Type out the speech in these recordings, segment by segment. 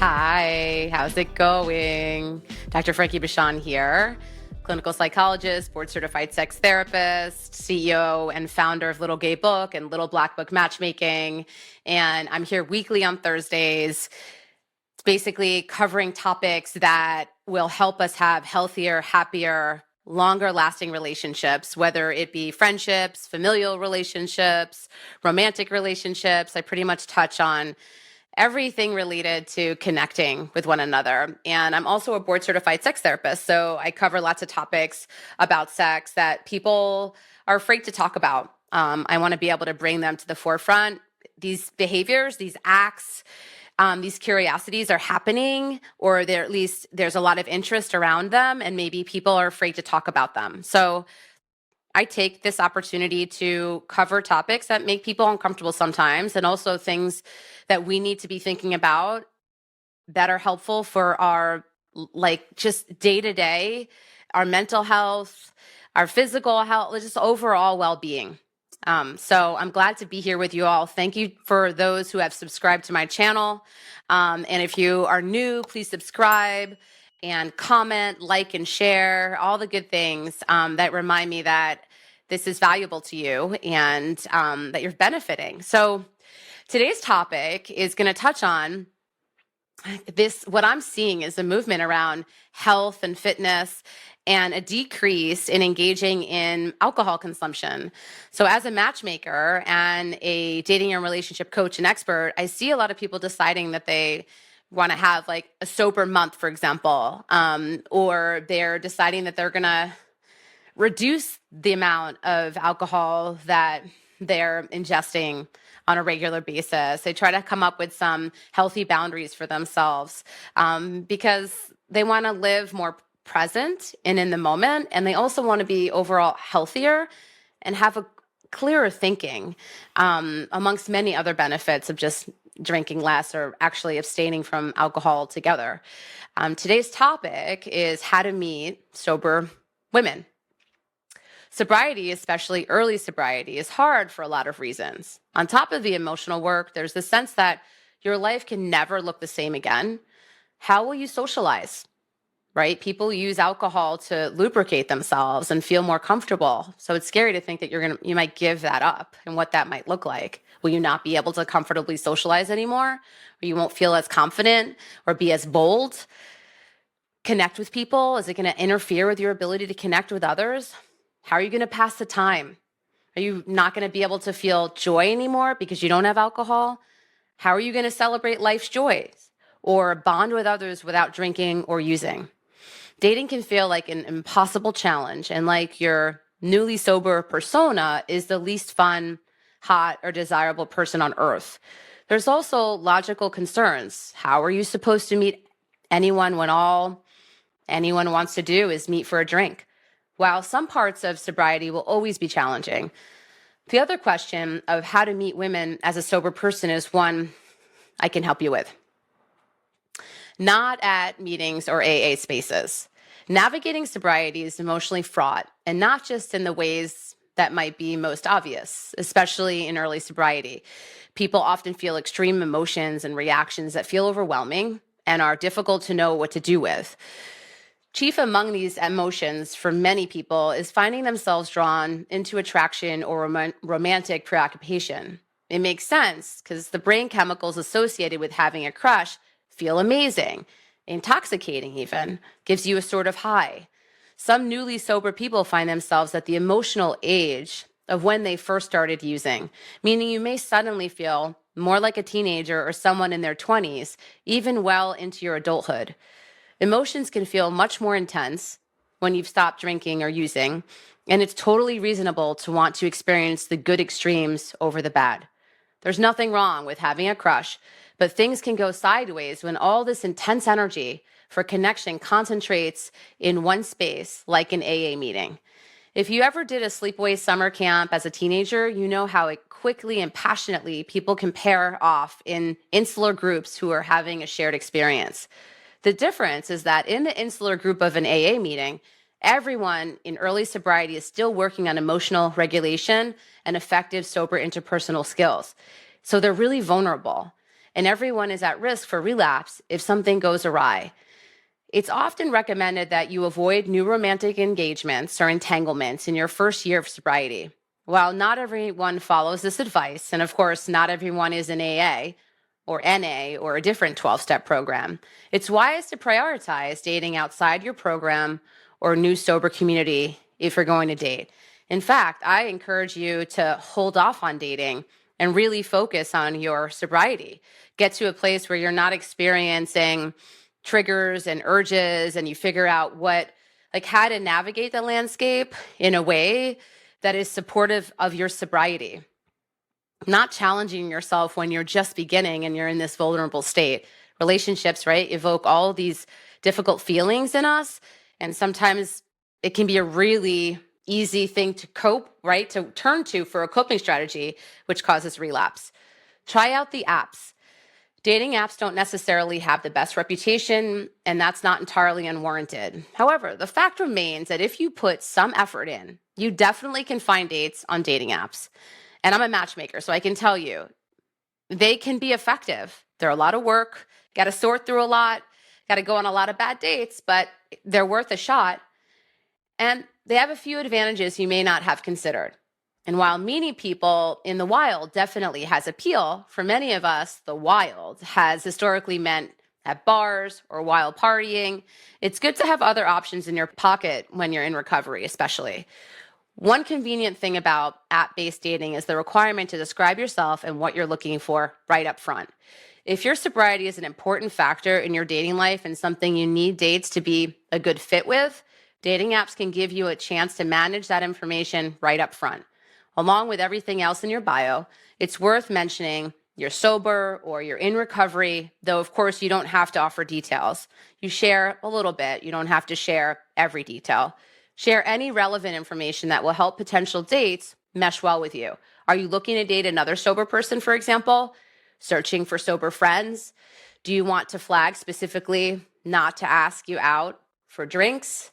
Hi, how's it going? Dr. Frankie here, clinical psychologist, board certified sex therapist, CEO and founder of Little Gay Book and Little Black Book Matchmaking. And I'm here weekly on Thursdays, basically covering topics that will help us have healthier, happier, longer lasting relationships, whether it be friendships, familial relationships, romantic relationships. I pretty much touch on everything related to connecting with one another. And I'm also a board certified sex therapist. So I cover lots of topics about sex that people are afraid to talk about. I want to be able to bring them to the forefront. These behaviors, these acts, these curiosities are happening, or at least there's a lot of interest around them, and maybe people are afraid to talk about them. So I take this opportunity to cover topics that make people uncomfortable sometimes, and also things that we need to be thinking about that are helpful for our, just day to day, our mental health, our physical health, just overall well-being. So I'm glad to be here with you all. Thank you for those who have subscribed to my channel. And if you are new, please subscribe and comment, like, and share, all the good things that remind me that this is valuable to you and that you're benefiting. So today's topic is going to touch on this. What I'm seeing is a movement around health and fitness and a decrease in engaging in alcohol consumption. So as a matchmaker and a dating and relationship coach and expert, I see a lot of people deciding that they want to have like a sober month, for example, or they're deciding that they're going to reduce the amount of alcohol that they're ingesting on a regular basis. They try to come up with some healthy boundaries for themselves because they want to live more present and in the moment. And they also want to be overall healthier and have a clearer thinking, amongst many other benefits of just drinking less or actually abstaining from alcohol altogether. Today's topic is how to meet sober women. Sobriety, especially early sobriety, is hard for a lot of reasons. On top of the emotional work, there's the sense that your life can never look the same again. How will you socialize? Right? People use alcohol to lubricate themselves and feel more comfortable. So it's scary to think that you might give that up and what that might look like. Will you not be able to comfortably socialize anymore? Or you won't feel as confident or be as bold? Connect with people? Is it going to interfere with your ability to connect with others? How are you going to pass the time? Are you not going to be able to feel joy anymore because you don't have alcohol? How are you going to celebrate life's joys or bond with others without drinking or using? Dating can feel like an impossible challenge, and like your newly sober persona is the least fun, hot, or desirable person on earth. There's also logical concerns. How are you supposed to meet anyone when all anyone wants to do is meet for a drink? While some parts of sobriety will always be challenging, the other question of how to meet women as a sober person is one I can help you with. Not at meetings or AA spaces. Navigating sobriety is emotionally fraught, and not just in the ways that might be most obvious, especially in early sobriety. People often feel extreme emotions and reactions that feel overwhelming and are difficult to know what to do with. Chief among these emotions for many people is finding themselves drawn into attraction or romantic preoccupation. It makes sense because the brain chemicals associated with having a crush feel amazing, intoxicating even, gives you a sort of high. Some newly sober people find themselves at the emotional age of when they first started using, meaning you may suddenly feel more like a teenager or someone in their 20s, even well into your adulthood. Emotions can feel much more intense when you've stopped drinking or using, and it's totally reasonable to want to experience the good extremes over the bad. There's nothing wrong with having a crush, but things can go sideways when all this intense energy for connection concentrates in one space, like an AA meeting. If you ever did a sleepaway summer camp as a teenager, you know how quickly and passionately people can pair off in insular groups who are having a shared experience. The difference is that in the insular group of an AA meeting, everyone in early sobriety is still working on emotional regulation and effective sober interpersonal skills. So they're really vulnerable. and everyone is at risk for relapse if something goes awry. It's often recommended that you avoid new romantic engagements or entanglements in your first year of sobriety. While not everyone follows this advice, and of course, not everyone is in AA or NA or a different 12-step program, it's wise to prioritize dating outside your program or new sober community if you're going to date. In fact, I encourage you to hold off on dating and really focus on your sobriety. Get to a place where you're not experiencing triggers and urges, and you figure out how to navigate the landscape in a way that is supportive of your sobriety. Not challenging yourself when you're just beginning and you're in this vulnerable state. Relationships, right, evoke all these difficult feelings in us, and sometimes it can be a really easy thing to cope, right, to turn to for a coping strategy, which causes relapse. Try out the apps. Dating apps don't necessarily have the best reputation, and that's not entirely unwarranted. However, the fact remains that if you put some effort in, you definitely can find dates on dating apps. And I'm a matchmaker, so I can tell you, they can be effective. They're a lot of work, got to sort through a lot, got to go on a lot of bad dates, but they're worth a shot. And they have a few advantages you may not have considered. And while meeting people in the wild definitely has appeal, for many of us, the wild has historically meant at bars or wild partying. It's good to have other options in your pocket when you're in recovery, especially. One convenient thing about app-based dating is the requirement to describe yourself and what you're looking for right up front. If your sobriety is an important factor in your dating life and something you need dates to be a good fit with, dating apps can give you a chance to manage that information right up front. Along with everything else in your bio, it's worth mentioning you're sober or you're in recovery, though of course you don't have to offer details. You share a little bit, you don't have to share every detail. Share any relevant information that will help potential dates mesh well with you. Are you looking to date another sober person, for example? Searching for sober friends? Do you want to flag specifically not to ask you out for drinks?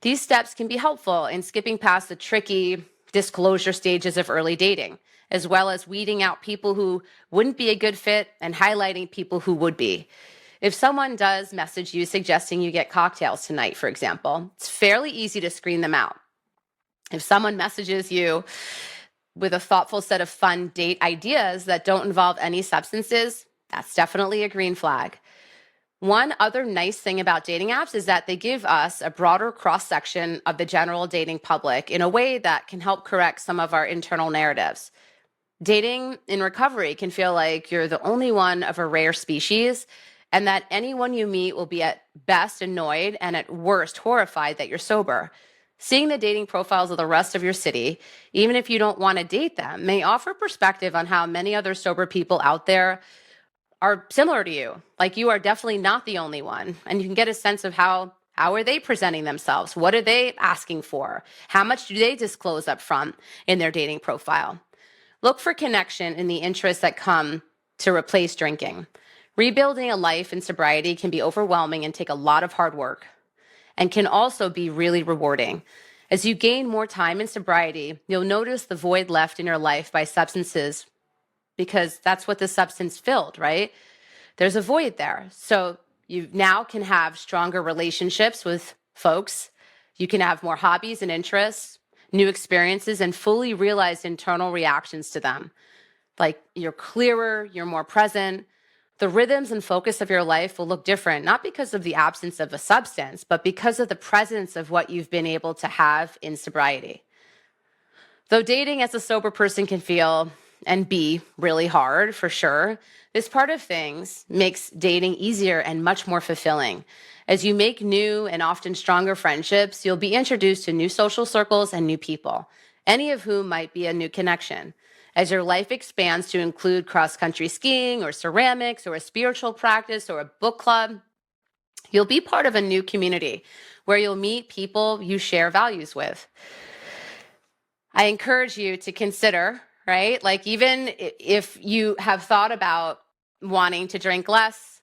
These steps can be helpful in skipping past the tricky disclosure stages of early dating, as well as weeding out people who wouldn't be a good fit and highlighting people who would be. If someone does message you suggesting you get cocktails tonight, for example, it's fairly easy to screen them out. If someone messages you with a thoughtful set of fun date ideas that don't involve any substances, that's definitely a green flag. One other nice thing about dating apps is that they give us a broader cross-section of the general dating public in a way that can help correct some of our internal narratives. Dating in recovery can feel like you're the only one of a rare species, and that anyone you meet will be at best annoyed and at worst horrified that you're sober. Seeing the dating profiles of the rest of your city, even if you don't want to date them, may offer perspective on how many other sober people out there are similar to you. Like, you are definitely not the only one. And you can get a sense of how are they presenting themselves? What are they asking for? How much do they disclose up front in their dating profile? Look for connection in the interests that come to replace drinking. Rebuilding a life in sobriety can be overwhelming and take a lot of hard work, and can also be really rewarding. As you gain more time in sobriety, you'll notice the void left in your life by substances, because that's what the substance filled, right? There's a void there. So you now can have stronger relationships with folks. You can have more hobbies and interests, new experiences, and fully realized internal reactions to them. Like, you're clearer, you're more present. The rhythms and focus of your life will look different, not because of the absence of a substance, but because of the presence of what you've been able to have in sobriety. Though dating as a sober person can feel and be really hard, for sure, this part of things makes dating easier and much more fulfilling. As you make new and often stronger friendships, you'll be introduced to new social circles and new people, any of whom might be a new connection. As your life expands to include cross-country skiing or ceramics or a spiritual practice or a book club, you'll be part of a new community where you'll meet people you share values with. I encourage you to consider, right? Like, even if you have thought about wanting to drink less,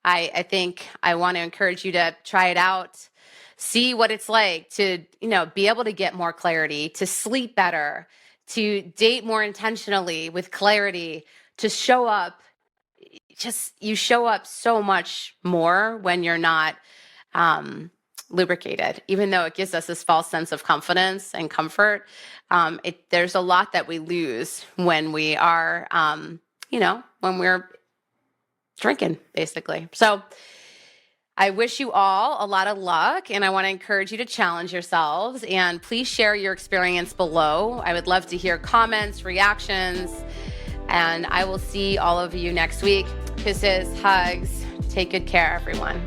I think I want to encourage you to try it out, see what it's like to, be able to get more clarity, to sleep better, to date more intentionally with clarity, to show up you show up so much more when you're not lubricated, even though it gives us this false sense of confidence and comfort. There's a lot that we lose when we are, when we're drinking, basically. So I wish you all a lot of luck, and I want to encourage you to challenge yourselves, and please share your experience below. I would love to hear comments, reactions, and I will see all of you next week. Kisses, hugs, take good care, everyone.